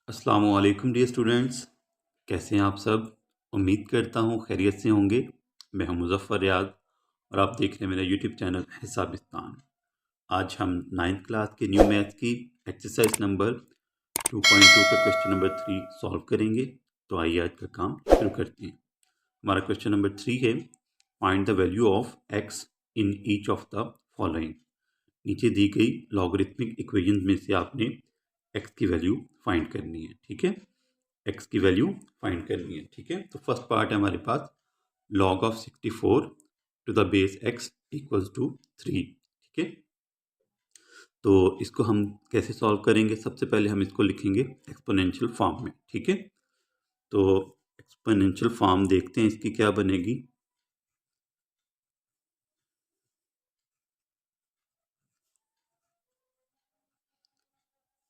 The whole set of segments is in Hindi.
अस्सलामुअलैकुम डियर स्टूडेंट्स, कैसे हैं आप सब। उम्मीद करता हूँ खैरियत से होंगे। मैं हूं मुज़फ़्फ़र रियाद और आप देख रहे हैं मेरा यूट्यूब चैनल हिसाबिस्तान। आज हम 9th क्लास के न्यू मैथ्स की एक्सरसाइज नंबर 2.2 का क्वेश्चन नंबर 3 सॉल्व करेंगे। तो आइए आज का काम शुरू करते हैं। हमारा क्वेश्चन नंबर 3 है, find the value of x in each of the following. नीचे दी गई लॉगरिथमिक इक्वेशन में से आपने एक्स की वैल्यू फाइंड करनी है। ठीक है, एक्स की वैल्यू फाइंड करनी है। ठीक है, तो फर्स्ट पार्ट है हमारे पास log of 64 to the base x equals to 3। ठीक है, तो इसको हम कैसे सॉल्व करेंगे? सबसे पहले हम इसको लिखेंगे एक्सपोनेंशियल फॉर्म में। ठीक है, तो एक्सपोनेंशियल फॉर्म देखते हैं इसकी क्या बनेगी।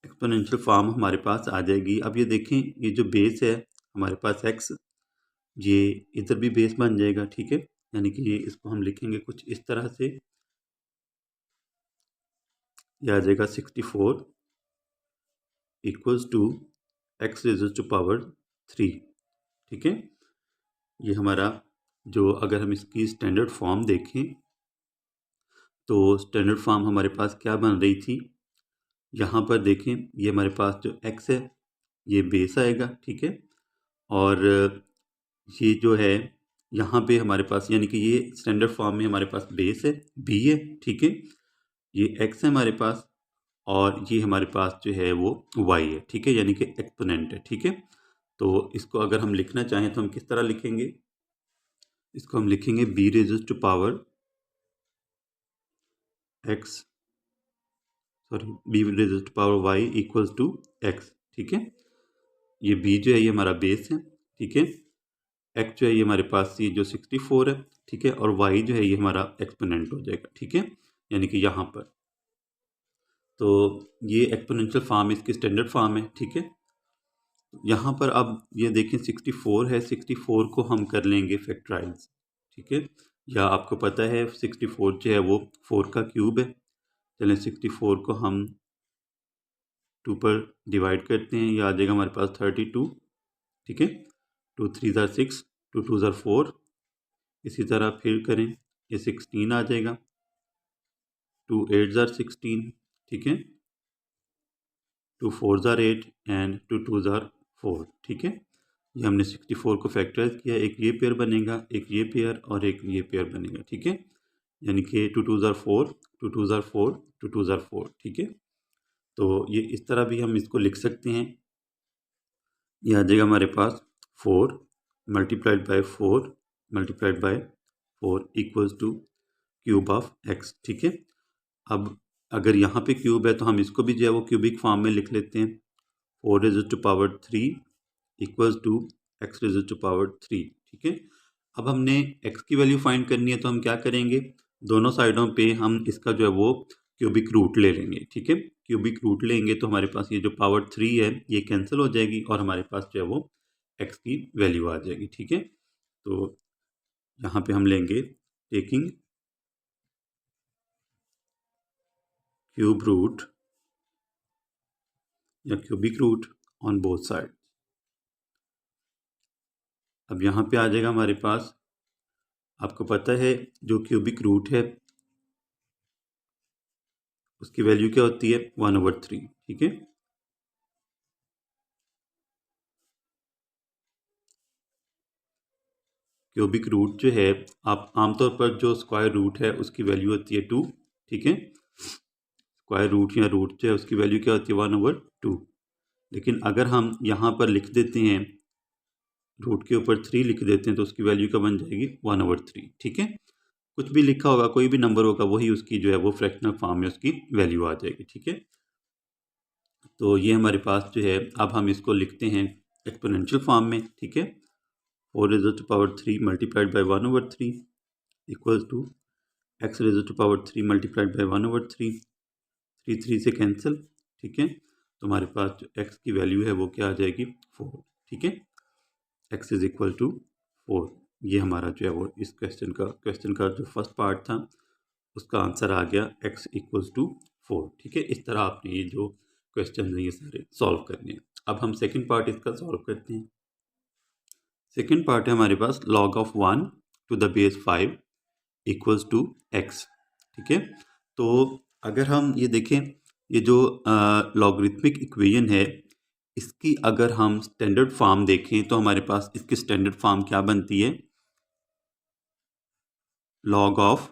एक्सपोनेंशियल फॉर्म हमारे पास आ जाएगी। अब ये देखें, ये जो बेस है हमारे पास एक्स, ये इधर भी बेस बन जाएगा। ठीक है, यानी कि ये इसको हम लिखेंगे कुछ इस तरह से, ये आ जाएगा 64 equals to x raise to power 3। ठीक है, ये हमारा जो, अगर हम इसकी स्टैंडर्ड फॉर्म देखें तो स्टैंडर्ड फॉर्म हमारे पास क्या बन रही थी। यहाँ पर देखें, ये हमारे पास जो एक्स है ये बेस आएगा। ठीक है, और ये जो है यहाँ पे हमारे पास, यानी कि ये स्टैंडर्ड फॉर्म में हमारे पास बेस है बी है। ठीक है, ये एक्स है हमारे पास और ये हमारे पास जो है वो वाई है। ठीक है, यानी कि एक्सपोनेंट है। ठीक है, तो इसको अगर हम लिखना चाहें तो हम किस तरह लिखेंगे? इसको हम लिखेंगे b raise to power x, sorry, b raise to power y equals to x. ठीक है, ये बी जो है ये हमारा बेस है। ठीक है, एक्स जो है ये हमारे पास ये जो 64 है। ठीक है, और वाई जो है ये हमारा एक्सपोनेंट हो जाएगा। ठीक है, यानी कि यहाँ पर, तो ये एक्सपोनेंशियल फॉर्म इसकी स्टैंडर्ड फॉर्म है। ठीक है, यहाँ पर अब ये देखें 64 है, 64 को हम कर लेंगे फैक्टराइज। ठीक है, या आपको पता है 64 जो है वो 4 का क्यूब है। चलें 64 को हम 2 पर डिवाइड करते हैं, ये आ जाएगा हमारे पास 32। ठीक है, 2 3 ज़ार 6, 2 2 ज़ार 4। इसी तरह फिर करें, ये 16 आ जाएगा, 2 8 ज़ार 16। ठीक है, 2 4 ज़ार 8 एंड 2 2 ज़ार 4। ठीक है, ये हमने 64 को फैक्टराइज किया, एक ये पेयर बनेगा, एक ये पेयर और एक ये पेयर बनेगा। ठीक है, यानी कि 2 2 ज़ार 4, 2 2 ज़ार 4, 2 2 ज़ार 4। ठीक है, तो ये इस तरह भी हम इसको लिख सकते हैं। ये आ जाएगा हमारे पास 4 multiplied by 4 multiplied by 4 equals two cube of x. ठीक है, अब अगर यहाँ पे क्यूब है तो हम इसको भी जो है वो क्यूबिक फॉर्म में लिख लेते हैं, 4 raise to power 3 equals to x raise to power 3। ठीक है, अब हमने एक्स की वैल्यू फाइंड करनी है तो हम क्या करेंगे, दोनों साइडों पे हम इसका जो है वो क्यूबिक रूट ले लेंगे। ठीक है, क्यूबिक रूट लेंगे तो हमारे पास ये जो पावर 3 है ये कैंसिल हो जाएगी और हमारे पास जो है वो एक्स की वैल्यू आ जाएगी। ठीक है, तो यहाँ पे हम लेंगे टेकिंग क्यूब रूट या cubic root on both side. अब यहाँ पे आ जाएगा हमारे पास, आपको पता है जो क्यूबिक रूट है उसकी वैल्यू क्या होती है, 1/3। ठीक है, क्यूबिक रूट जो है, आप आमतौर पर जो स्क्वायर रूट है उसकी वैल्यू होती है 2। ठीक है, स्क्वायर रूट या रूट जो है उसकी वैल्यू क्या होती है, 1/2। लेकिन अगर हम यहाँ पर लिख देते हैं, रूट के ऊपर 3 लिख देते हैं तो उसकी वैल्यू क्या बन जाएगी, 1/3। ठीक है, कुछ भी लिखा होगा, कोई भी नंबर होगा, वही उसकी जो है वो फ्रैक्शनल फॉर्म में उसकी वैल्यू आ जाएगी। ठीक है, तो ये हमारे पास जो है, अब हम इसको लिखते हैं एक्सपोनेंशियल फॉर्म में। ठीक है, 4 raise to power 3 multiplied by 1/3 equals to x raise to power 3 multiplied by 1/3, 3 3 से कैंसिल। ठीक है, तो हमारे पास जो एक्स की वैल्यू है वो क्या आ जाएगी, 4। ठीक है, एक्स इज इक्वल टू 4। ये हमारा जो है वो इस क्वेश्चन का जो फर्स्ट पार्ट था उसका आंसर आ गया, एक्स इक्वल्स टू 4। ठीक है, इस तरह आपने ये जो क्वेश्चन है ये सारे सॉल्व करने हैं। अब हम सेकंड पार्ट इसका सॉल्व करते हैं। सेकंड पार्ट है हमारे पास log of 1 to the base 5 equals to x, ठीक है। तो अगर हम ये देखें, ये जो लॉगरिथमिक इक्वेशन है, इसकी अगर हम स्टैंडर्ड फॉर्म देखें तो हमारे पास इसकी स्टैंडर्ड फॉर्म क्या बनती है, log of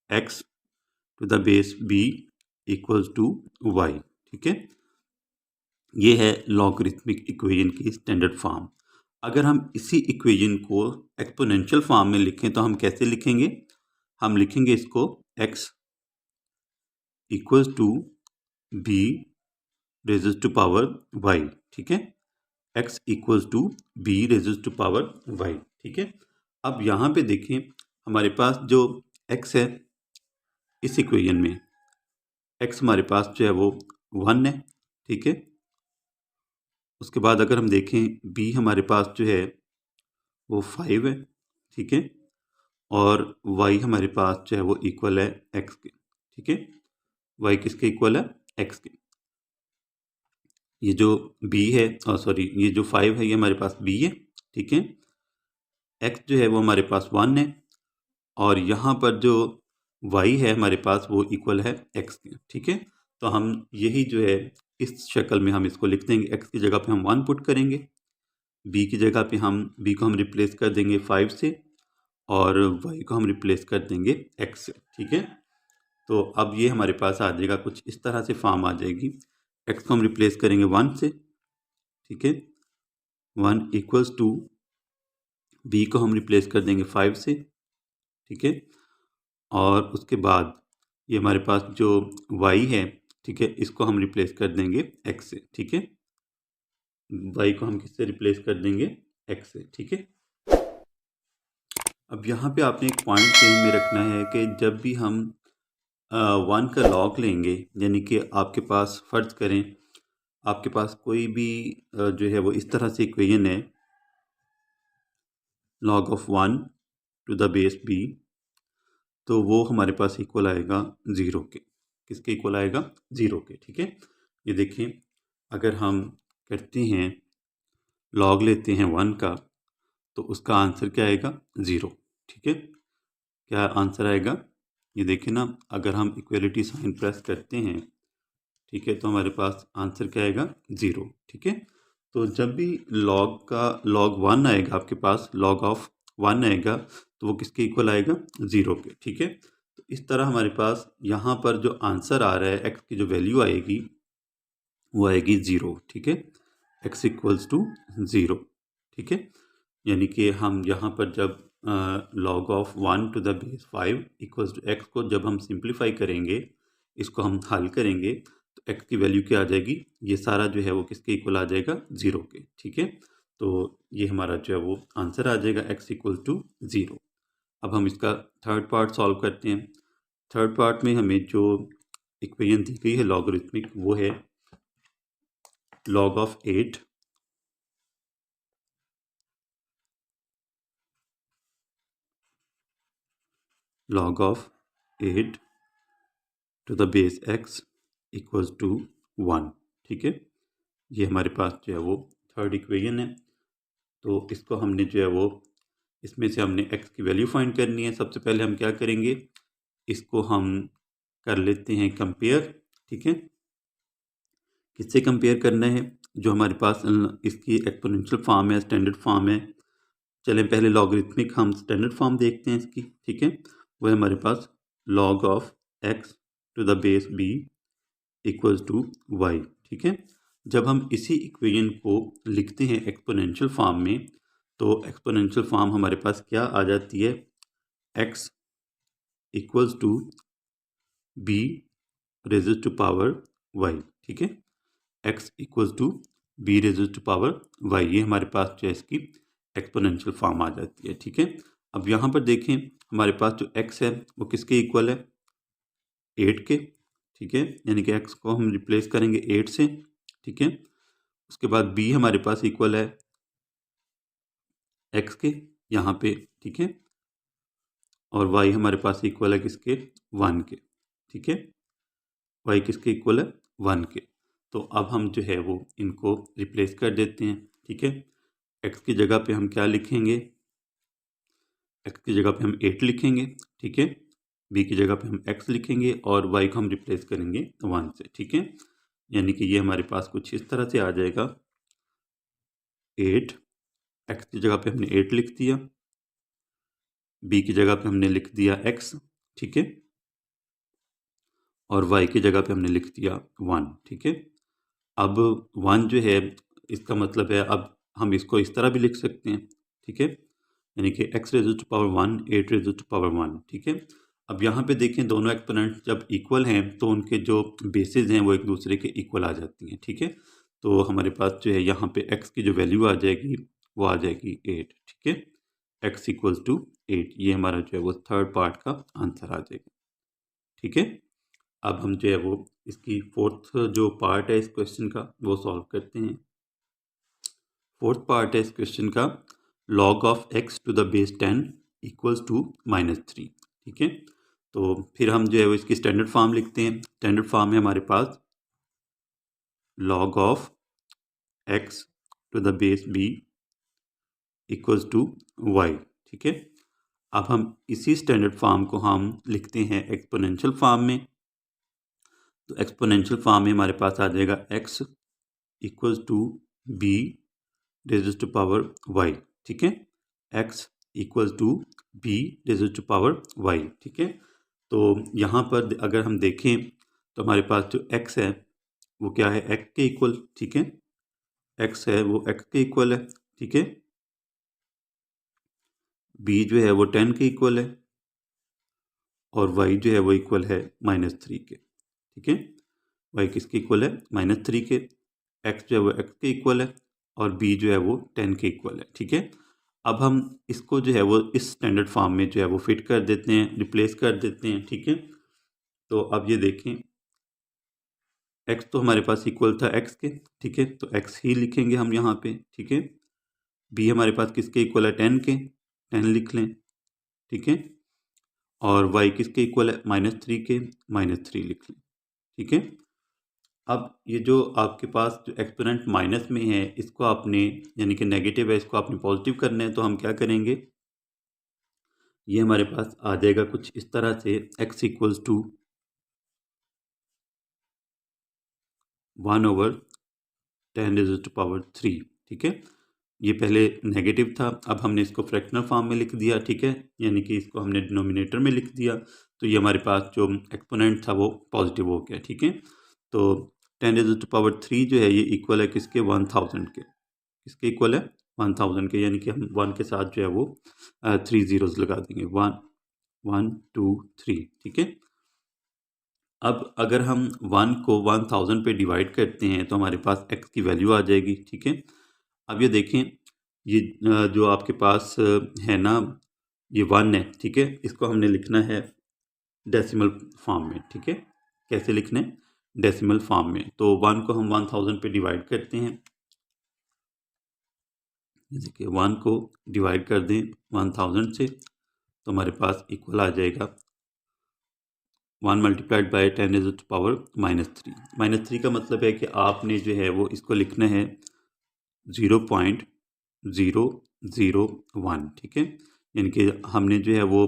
x to the base b equals to y, ठीक है। ये है लॉगरिथमिक इक्वेशन की स्टैंडर्ड फॉर्म। अगर हम इसी इक्वेशन को एक्सपोनेंशियल फॉर्म में लिखें तो हम कैसे लिखेंगे, हम लिखेंगे इसको x equals to b raised to power y, ठीक है। x equals to b raised to power y, ठीक है। अब यहाँ पे देखें, हमारे पास जो x है इस इक्वेशन में, x हमारे पास जो है वो 1 है, ठीक है। उसके बाद अगर हम देखें b हमारे पास जो है वो 5 है, ठीक है। और y हमारे पास जो है वो इक्वल है x के, ठीक है। y किसके इक्वल है, x के। ये जो b है, सॉरी, ये जो 5 है ये हमारे पास b है, ठीक है। x जो है वो हमारे पास 1 है, और यहाँ पर जो y है हमारे पास वो इक्वल है x के, ठीक है। तो हम यही जो है इस शक्ल में हम इसको लिख देंगे। x की जगह पे हम 1 पुट करेंगे, b की जगह पे हम b को हम रिप्लेस कर देंगे 5 से, और y को हम रिप्लेस कर देंगे x से, ठीक है। तो अब ये हमारे पास आ जाएगा, कुछ इस तरह से फॉर्म आ जाएगी। x को हम रिप्लेस करेंगे 1 से, ठीक है। 1 इक्वल्स टू b को हम रिप्लेस कर देंगे 5 से, ठीक है। और उसके बाद ये हमारे पास जो y है, ठीक है, इसको हम रिप्लेस कर देंगे x से, ठीक है। y को हम किससे रिप्लेस कर देंगे, x से, ठीक है। अब यहाँ पे आपने एक पॉइंट ध्यान में रखना है कि जब भी हम 1 का लॉग लेंगे, यानी कि आपके पास फ़र्ज़ करें आपके पास कोई भी जो है वो इस तरह से इक्वेशन है, log of 1 to the base b, तो वो हमारे पास इक्वल आएगा 0 के। किसके इक्वल आएगा, 0 के, ठीक है। ये देखें, अगर हम करते हैं लॉग लेते हैं 1 का, तो उसका आंसर क्या आएगा, 0, ठीक है। क्या आंसर आएगा, ये देखें ना, अगर हम इक्वलिटी साइन प्रेस करते हैं, ठीक है, तो हमारे पास आंसर क्या आएगा, 0, ठीक है। तो जब भी log 1 आएगा आपके पास, log ऑफ 1 आएगा, तो वो किसके इक्वल आएगा, 0 के, ठीक है। तो इस तरह हमारे पास यहाँ पर जो आंसर आ रहा है, x की जो वैल्यू आएगी वो आएगी 0, ठीक है। x इक्वल्स टू 0, ठीक है। यानी कि हम यहाँ पर जब log of 1 to the base 5 equals to x को जब हम सिंप्लीफाई करेंगे, इसको हम हल करेंगे, तो x की वैल्यू क्या आ जाएगी, ये सारा जो है वो किसके इक्वल आ जाएगा, 0 के, ठीक है। तो ये हमारा जो है वो आंसर आ जाएगा x इक्वल टू 0। अब हम इसका थर्ड पार्ट सॉल्व करते हैं। थर्ड पार्ट में हमें जो इक्वेशन दी गई है लॉगरिथमिक, वो है log of 8 log of 8 to the base x equals to 1, ठीक है। ये हमारे पास जो है वो थर्ड इक्वेशन है। तो इसको हमने जो है वो, इसमें से हमने x की वैल्यू फाइंड करनी है। सबसे पहले हम क्या करेंगे, इसको हम कर लेते हैं कंपेयर, ठीक है। किससे कंपेयर करना है, जो हमारे पास इसकी एक्सपोनेंशियल फॉर्म है, स्टैंडर्ड फॉर्म है। चलें पहले लॉगरिथमिक हम स्टैंडर्ड फॉर्म देखते हैं इसकी, ठीक है। वो है हमारे पास log of x to the base b equals to y, ठीक है। जब हम इसी इक्वेशन को लिखते हैं एक्सपोनेंशियल फॉर्म में, तो एक्सपोनेंशियल फॉर्म हमारे पास क्या आ जाती है, x equals to b raised to power y, ठीक है। x equals to b raised to power y, ये हमारे पास जो है इसकी एक्सपोनेंशियल फॉर्म आ जाती है, ठीक है। अब यहाँ पर देखें, हमारे पास जो x है वो किसके इक्वल है, 8 के, ठीक है। यानी कि x को हम रिप्लेस करेंगे 8 से, ठीक है। उसके बाद b हमारे पास इक्वल है x के यहाँ पे, ठीक है। और y हमारे पास इक्वल है किसके, 1 के, ठीक है। y किसके इक्वल है, 1 के। तो अब हम जो है वो इनको रिप्लेस कर देते हैं, ठीक है। x की जगह पे हम क्या लिखेंगे, x की जगह पे हम 8 लिखेंगे, ठीक है। b की जगह पे हम x लिखेंगे और y को हम रिप्लेस करेंगे 1 से, ठीक है। यानी कि ये हमारे पास कुछ इस तरह से आ जाएगा 8, x की जगह पे हमने 8 लिख दिया, b की जगह पे हमने लिख दिया x, ठीक है, और y की जगह पे हमने लिख दिया 1, ठीक है। अब 1 जो है इसका मतलब है अब हम इसको इस तरह भी लिख सकते हैं, ठीक है, यानी कि x raise to power 1 8 raise to power 1, ठीक है। अब यहाँ पे देखें दोनों एक्सपोनेंट जब इक्वल हैं तो उनके जो बेसिस हैं वो एक दूसरे के इक्वल आ जाती हैं, ठीक है। तो हमारे पास जो है यहाँ पे x की जो वैल्यू आ जाएगी वो आ जाएगी 8, ठीक है। x इक्वल्स टू 8, ये हमारा जो है वो थर्ड पार्ट का आंसर आ जाएगा, ठीक है। अब हम जो है वो इसकी फोर्थ जो पार्ट है इस क्वेश्चन का वो सॉल्व करते हैं। फोर्थ पार्ट है इस क्वेश्चन का, log of x to the base 10 equals to -3, ठीक है। तो फिर हम जो है वो इसकी स्टैंडर्ड फॉर्म लिखते हैं। स्टैंडर्ड फॉर्म है हमारे पास log of x to the base b equals to y, ठीक है। अब हम इसी स्टैंडर्ड फॉर्म को हम लिखते हैं एक्सपोनेंशियल फॉर्म में। तो एक्सपोनेंशियल फॉर्म में हमारे पास आ जाएगा x equals to b raise to power y, ठीक है। x equals to b raise to power y, ठीक है। तो यहाँ पर अगर हम देखें तो हमारे पास जो x है वो क्या है, x के इक्वल, ठीक है। x है वो x के इक्वल है, ठीक है। b जो है वो 10 के इक्वल है और y जो है वो इक्वल है -3 के, ठीक है। y किसके इक्वल है, -3 के। x जो है वो x के इक्वल है और b जो है वो 10 के इक्वल है, ठीक है। अब हम इसको जो है वो इस स्टैंडर्ड फॉर्म में जो है वो फिट कर देते हैं, रिप्लेस कर देते हैं, ठीक है। तो अब ये देखें x तो हमारे पास इक्वल था x के, ठीक है, तो x ही लिखेंगे हम यहाँ पे, ठीक है। b हमारे पास किसके इक्वल है, 10 के, 10 लिख लें, ठीक है। और y किसके इक्वल है, -3 के, -3 लिख लें, ठीक है। अब ये जो आपके पास जो एक्सपोनेंट माइनस में है इसको आपने, यानी कि नेगेटिव है, इसको आपने पॉजिटिव करना है, तो हम क्या करेंगे, ये हमारे पास आ जाएगा कुछ इस तरह से x इक्वल्स टू 1/10⁻³ ठीक है। ये पहले नेगेटिव था, अब हमने इसको फ्रैक्शनल फॉर्म में लिख दिया, ठीक है, यानी कि इसको हमने डिनोमिनेटर में लिख दिया, तो ये हमारे पास जो एक्सपोनेंट था वो पॉजिटिव हो गया, ठीक है। तो 10⁻³ जो है ये इक्वल है किसके, 1000 के, किसके इक्वल है, 1000 के, यानी कि हम 1 के साथ जो है वो 3 zeros लगा देंगे, 1 1 2 3, ठीक है। अब अगर हम 1 को 1000 पे डिवाइड करते हैं तो हमारे पास x की वैल्यू आ जाएगी, ठीक है। अब ये देखें, ये जो आपके पास है ना, ये 1 है, ठीक है, इसको हमने लिखना है डेसिमल फॉर्म में, ठीक है। कैसे लिखना है, डेसिमल फॉर्म में। तो 1 को हम 1000 पे डिवाइड करते हैं, ये देखिए 1 को डिवाइड कर दें 1000 से तो हमारे पास इक्वल आ जाएगा 1 मल्टीप्लाइड बाई 10⁻³ -3 का मतलब है कि आपने जो है वो इसको लिखना है 0.001, ठीक है। यानी कि हमने जो है वो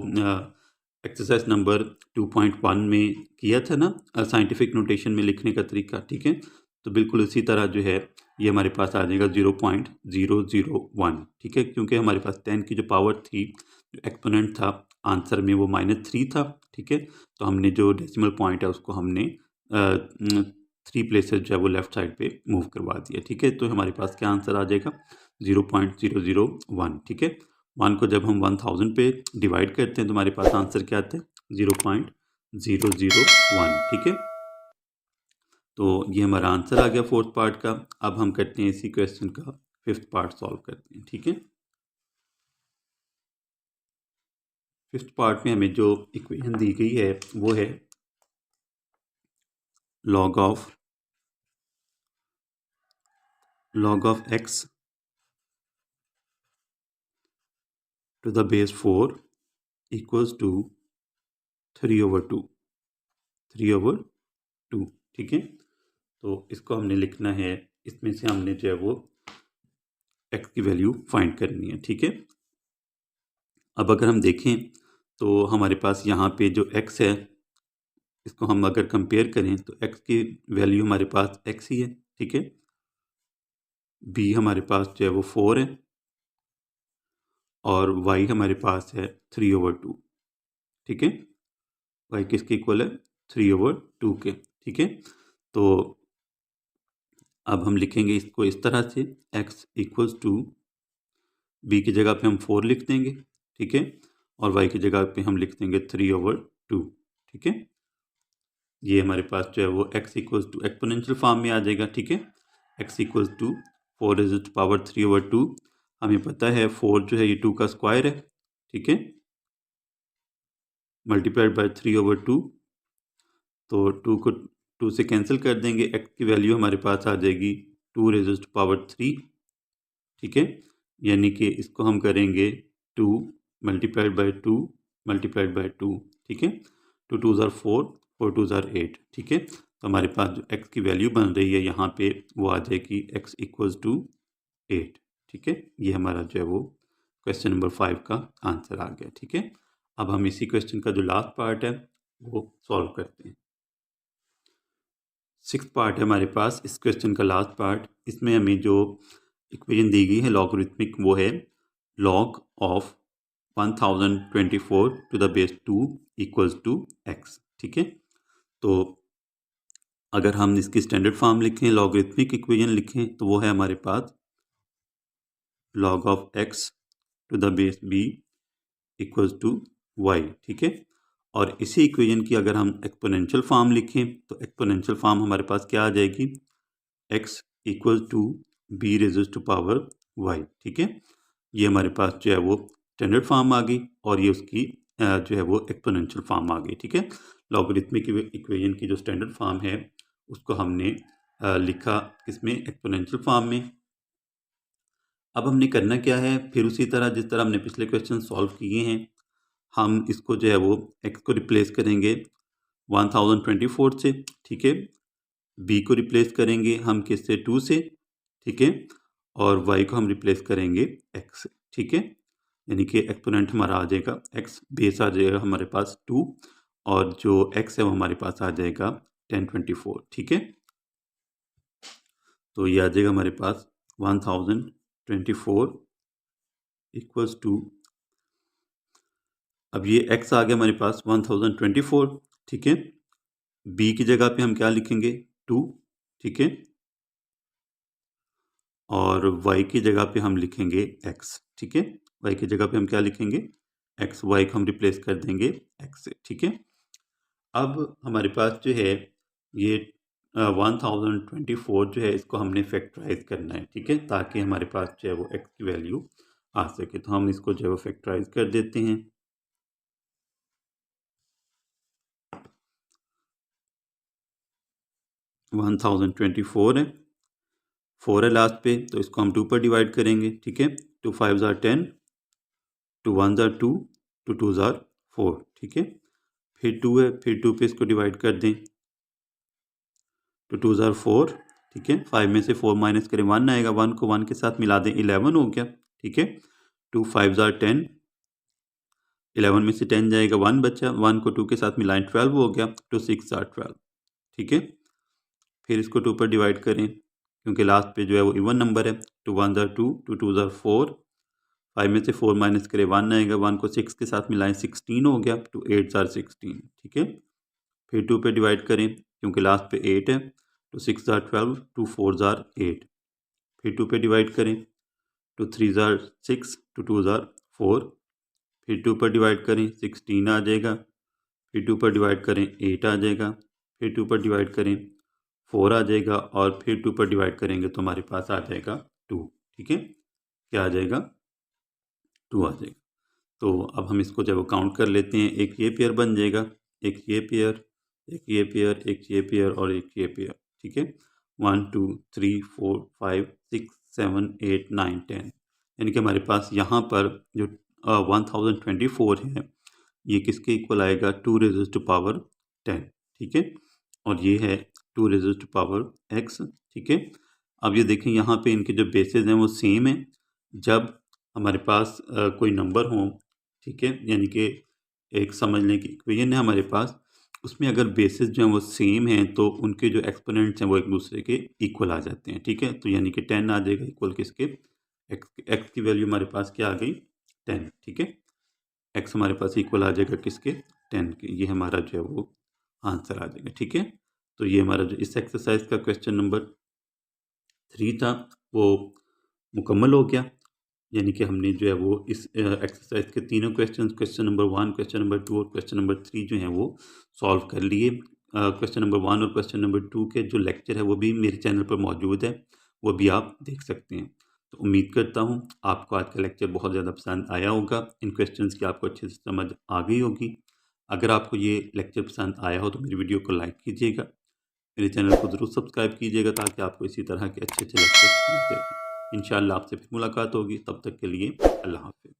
एक्सरसाइज नंबर 2.1 में किया था ना साइंटिफिक नोटेशन में लिखने का तरीका, ठीक है। तो बिल्कुल इसी तरह जो है ये हमारे पास आ जाएगा 0.001, ठीक है, क्योंकि हमारे पास 10 की जो पावर थी, जो एक्सपोनेंट था आंसर में वो -3 था, ठीक है। तो हमने जो डेसिमल पॉइंट है उसको हमने 3 प्लेसेस जो है वो लेफ्ट साइड पे मूव करवा दिया, ठीक है। तो हमारे पास क्या आंसर आ जाएगा, 0.001, ठीक है। 1 को जब हम 1000 पे डिवाइड करते हैं तो हमारे पास आंसर क्या आता है, 0.001, ठीक है। तो ये हमारा आंसर आ गया फोर्थ पार्ट का। अब हम करते हैं इसी क्वेश्चन का फिफ्थ पार्ट सॉल्व करते हैं, ठीक है। फिफ्थ पार्ट में हमें जो इक्वेशन दी गई है वो है log of x to the base 4 equals to 3/2, 3/2, ठीक है। तो इसको हमने लिखना है, इसमें से हमने जो है वो x की वैल्यू फाइंड करनी है। ठीक है, अब अगर हम देखें तो हमारे पास यहाँ पे जो x है, इसको हम अगर कंपेयर करें तो x की वैल्यू हमारे पास x ही है। ठीक है, b हमारे पास जो है वो 4 है और y हमारे पास है 3/2। ठीक है, y किसके इक्वल है? 3/2 के। ठीक है, तो अब हम लिखेंगे इसको इस तरह से, x इक्वल्स टू b की जगह पे हम 4 लिख देंगे। ठीक है, और y की जगह पे हम लिख देंगे 3/2। ठीक है, ये हमारे पास जो है वो x equals to exponential form में आ जाएगा। ठीक है, x equals to 4 raise to power 3/2। हमें पता है 4 जो है ये 2 का स्क्वायर है। ठीक है, मल्टीप्लाइड बाय 3/2, तो 2 को 2 से कैंसिल कर देंगे, x की वैल्यू हमारे पास आ जाएगी 2 रेज़ टू पावर 3। ठीक है, यानी कि इसको हम करेंगे 2 मल्टीप्लाइड बाय 2 मल्टीप्लाइड बाय 2। ठीक है, 2 2 ज़ार 4, 4 2 ज़ार 8। ठीक है, तो हमारे पास जो x की वैल्यू बन रही है यहाँ पे वो आ जाएगी x इक्वल्स टू 8। ठीक है, ये हमारा जो है वो क्वेश्चन नंबर 5 का आंसर आ गया। ठीक है, अब हम इसी क्वेश्चन का जो लास्ट पार्ट है वो सॉल्व करते हैं। 6th पार्ट है हमारे पास इस क्वेश्चन का लास्ट पार्ट। इसमें हमें जो इक्वेशन दी गई है लॉगरिथमिक, वो है log of 1024 to the base 2 equals to x। ठीक है, तो अगर हम इसकी स्टैंडर्ड फॉर्म लिखें, लॉगरिथमिक इक्वेशन लिखें, तो वो है हमारे पास log of x to the base b equals to y। ठीक है, और इसी इक्वेशन की अगर हम एक्सपोनेंशियल फॉर्म लिखें तो एक्सपोनेंशियल फॉर्म हमारे पास क्या आ जाएगी? x equal to b raise to power y। ठीक है, ये हमारे पास जो है वो स्टैंडर्ड फॉर्म आ गई और ये उसकी जो है वो एक्सपोनेंशियल फॉर्म आ गई। ठीक है, लॉगरिथमिक इक्वेशन की जो स्टैंडर्ड फॉर्म है उसको हमने लिखा इसमें एक्सपोनेंशियल फॉर्म में। अब हमने करना क्या है, फिर उसी तरह जिस तरह हमने पिछले क्वेश्चन सॉल्व किए हैं, हम इसको जो है वो x को रिप्लेस करेंगे 1024 से। ठीक है, b को रिप्लेस करेंगे हम किससे? 2 से। ठीक है, और y को हम रिप्लेस करेंगे x से। ठीक है, यानी कि एक्सपोनेंट हमारा आ जाएगा x, बेस आ जाएगा हमारे पास 2 और जो x है वो हमारे पास आ जाएगा 1024। ठीक है, तो ये आ जाएगा हमारे पास 1024 इक्वल्स टू, अब ये x आ गया हमारे पास 1024। ठीक है, b की जगह पे हम क्या लिखेंगे? 2। ठीक है, और y की जगह पे हम लिखेंगे x। ठीक है, y की जगह पे हम क्या लिखेंगे? x, y को हम रिप्लेस कर देंगे x से। ठीक है, अब हमारे पास जो है ये 1024 जो है इसको हमने फैक्टराइज करना है। ठीक है, ताकि हमारे पास जो है वो x की वैल्यू आ सके, तो हम इसको जो है वो फैक्टराइज कर देते हैं। 1024 है, 4 है लास्ट पे, तो इसको हम 2 पर डिवाइड करेंगे। ठीक है, 2 5 ज़ार 10, 2 1 ज़ार 2, 2 2 ज़ार 4। ठीक है, फिर 2 है, फिर 2 पे इसको डिवाइड कर दें, 2 2 ज़ार 4। ठीक है, 5 में से 4 माइनस करें 1 आएगा, 1 को 1 के साथ मिला दें, 11 हो गया। ठीक है, 2 5 ज़ार 10, 11 में से 10 जाएगा, 1 बचा, 1 को 2 के साथ मिलाएं, 12 हो गया। 2 6 ज़ार 12। ठीक है, फिर इसको 2 पर डिवाइड करें क्योंकि लास्ट पे जो है वो इवन नंबर है। 2 1 ज़ार 2, 2 2 ज़ार 4, 5 में से 4 माइनस करें 1 आएगा, 1 को 6 के साथ मिलाएं, 16 हो गया। 2 8 ज़ार 16। ठीक है, फिर 2 पे डिवाइड करें क्योंकि लास्ट पे 8 है, तो 6 ज़ार 12, 2 4 ज़ार 8। फिर 2 पे डिवाइड करें, 2 3 ज़ार 6, 2 2 ज़ार 4। फिर 2 पर डिवाइड करें, 16 आ जाएगा। फिर 2 पर डिवाइड करें, 8 आ जाएगा। फिर 2 पर डिवाइड करें, 4 आ जाएगा, और फिर 2 पर डिवाइड करेंगे तो हमारे पास आ जाएगा 2। ठीक है, क्या आ जाएगा? 2 आ जाएगा। तो अब हम इसको जब काउंट कर लेते हैं, एक ये पेयर बन जाएगा, एक ये पेयर, एक ये पेयर, एक ये पेयर और एक ये पेयर। ठीक है, 1 2 3 4 5 6 7 8 9 10, यानी कि हमारे पास यहाँ पर जो 1024 है ये किसके इक्वल आएगा? 2 रेज़ टू पावर 10। ठीक है, और ये है 2⁻x, ठीक है। अब ये देखें यहाँ पे इनके जो बेसिस हैं वो सेम है। जब हमारे पास कोई नंबर हो, ठीक है, यानी कि एक समझ लें कि इक्वेशन है हमारे पास, उसमें अगर बेसिस जो हैं वो सेम हैं तो उनके जो एक्सपोनेंट्स हैं वो एक दूसरे के इक्वल आ जाते हैं, ठीक है। तो यानी कि 10 आ जाएगा इक्वल किसके, एक्स की वैल्यू हमारे पास क्या आ गई, 10, ठीक है। एक्स हमारे पास इक्वल आ जाएगा किसके, 10 के। ये हमारा जो है वो आंसर आ जाएगा, ठीक है। तो ये हमारा जो इस एक्सरसाइज का क्वेश्चन नंबर 3 था वो मुकम्मल हो गया। यानी कि हमने जो है वो इस एक्सरसाइज के तीनों क्वेश्चन नंबर 1, क्वेश्चन नंबर 2 और क्वेश्चन नंबर 3 जो हैं वो सॉल्व कर लिए। क्वेश्चन नंबर 1 और क्वेश्चन नंबर 2 के जो लेक्चर है वो भी मेरे चैनल पर मौजूद है, वो भी आप देख सकते हैं। तो उम्मीद करता हूँ आपको आज का लेक्चर बहुत ज़्यादा पसंद आया होगा, इन क्वेश्चंस की आपको अच्छे से समझ आ गई होगी। अगर आपको ये लेक्चर पसंद आया हो तो मेरी वीडियो को लाइक कीजिएगा, मेरे चैनल को ज़रूर सब्सक्राइब कीजिएगा ताकि आपको इसी तरह के अच्छे अच्छे लेक्चर मिलते रहें। इंशाअल्लाह आपसे फिर मुलाकात होगी, तब तक के लिए अल्लाह हाफ़िज़।